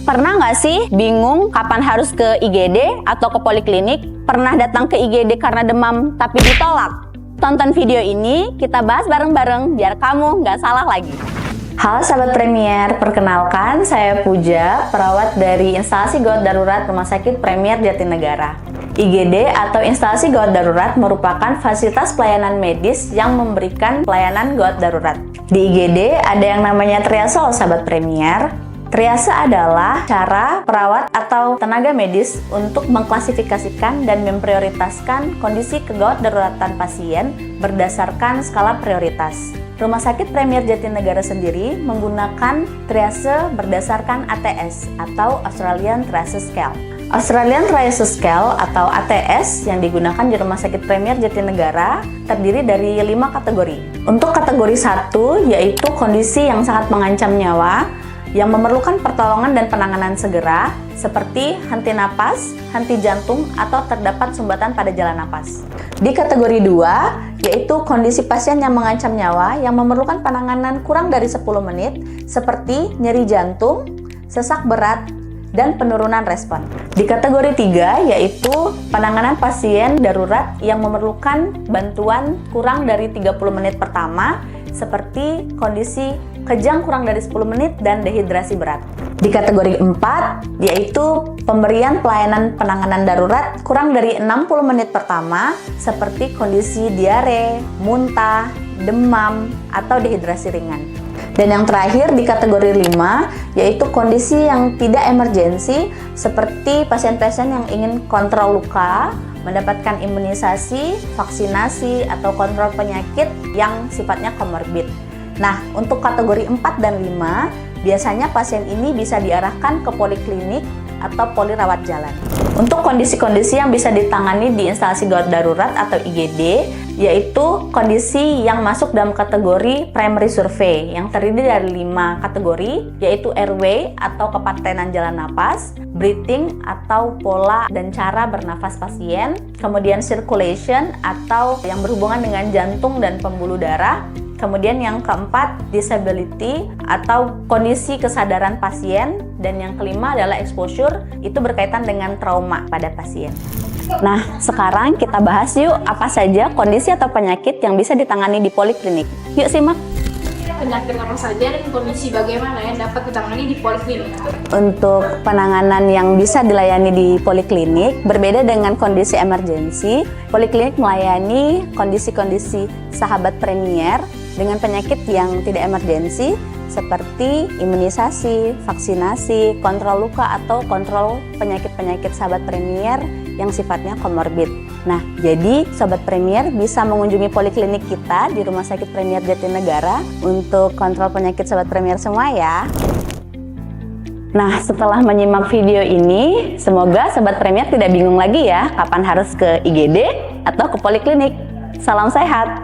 Pernah nggak sih bingung kapan harus ke IGD atau ke poliklinik? Pernah datang ke IGD karena demam tapi ditolak? Tonton video ini, kita bahas bareng-bareng biar kamu nggak salah lagi. Halo sahabat Premier, perkenalkan saya Puja, perawat dari instalasi gawat darurat Rumah Sakit Premier Jatinegara. IGD atau instalasi gawat darurat merupakan fasilitas pelayanan medis yang memberikan pelayanan gawat darurat. Di IGD ada yang namanya triase loh sahabat Premier. Triase adalah cara perawat atau tenaga medis untuk mengklasifikasikan dan memprioritaskan kondisi kegawat daruratan pasien berdasarkan skala prioritas. Rumah Sakit Premier Jatinegara sendiri menggunakan triase berdasarkan ATS atau Australian Triage Scale. Australian Triage Scale atau ATS yang digunakan di Rumah Sakit Premier Jatinegara terdiri dari 5 kategori. Untuk kategori 1 yaitu kondisi yang sangat mengancam nyawa, yang memerlukan pertolongan dan penanganan segera seperti henti napas, henti jantung, atau terdapat sumbatan pada jalan napas. Di kategori 2, yaitu kondisi pasien yang mengancam nyawa yang memerlukan penanganan kurang dari 10 menit seperti nyeri jantung, sesak berat, dan penurunan respon. Di kategori 3, yaitu penanganan pasien darurat yang memerlukan bantuan kurang dari 30 menit pertama seperti kondisi kejang kurang dari 10 menit dan dehidrasi berat. Di kategori 4, yaitu pemberian pelayanan penanganan darurat kurang dari 60 menit pertama seperti kondisi diare, muntah, demam, atau dehidrasi ringan. Dan yang terakhir di kategori 5, yaitu kondisi yang tidak emergensi seperti pasien-pasien yang ingin kontrol luka, mendapatkan imunisasi, vaksinasi, atau kontrol penyakit yang sifatnya komorbid. Nah, untuk kategori 4 dan 5, biasanya pasien ini bisa diarahkan ke poliklinik atau poli rawat jalan. Untuk kondisi-kondisi yang bisa ditangani di instalasi gawat darurat atau IGD, yaitu kondisi yang masuk dalam kategori primary survey yang terdiri dari 5 kategori, yaitu airway atau kepatenan jalan napas, breathing atau pola dan cara bernafas pasien, kemudian circulation atau yang berhubungan dengan jantung dan pembuluh darah, kemudian yang keempat disability atau kondisi kesadaran pasien, dan yang kelima adalah exposure, itu berkaitan dengan trauma pada pasien. Nah, sekarang kita bahas yuk apa saja kondisi atau penyakit yang bisa ditangani di poliklinik. Yuk simak. Penyakit apa saja dan kondisi bagaimana yang dapat ditangani di poliklinik? Untuk penanganan yang bisa dilayani di poliklinik, berbeda dengan kondisi emergensi, poliklinik melayani kondisi-kondisi sahabat Premier dengan penyakit yang tidak emergensi seperti imunisasi, vaksinasi, kontrol luka, atau kontrol penyakit-penyakit sahabat Premier yang sifatnya komorbid. Nah, jadi Sobat Premier bisa mengunjungi poliklinik kita di Rumah Sakit Premier Jatinegara untuk kontrol penyakit Sobat Premier semua ya. Nah, setelah menyimak video ini, semoga Sobat Premier tidak bingung lagi ya kapan harus ke IGD atau ke poliklinik. Salam sehat!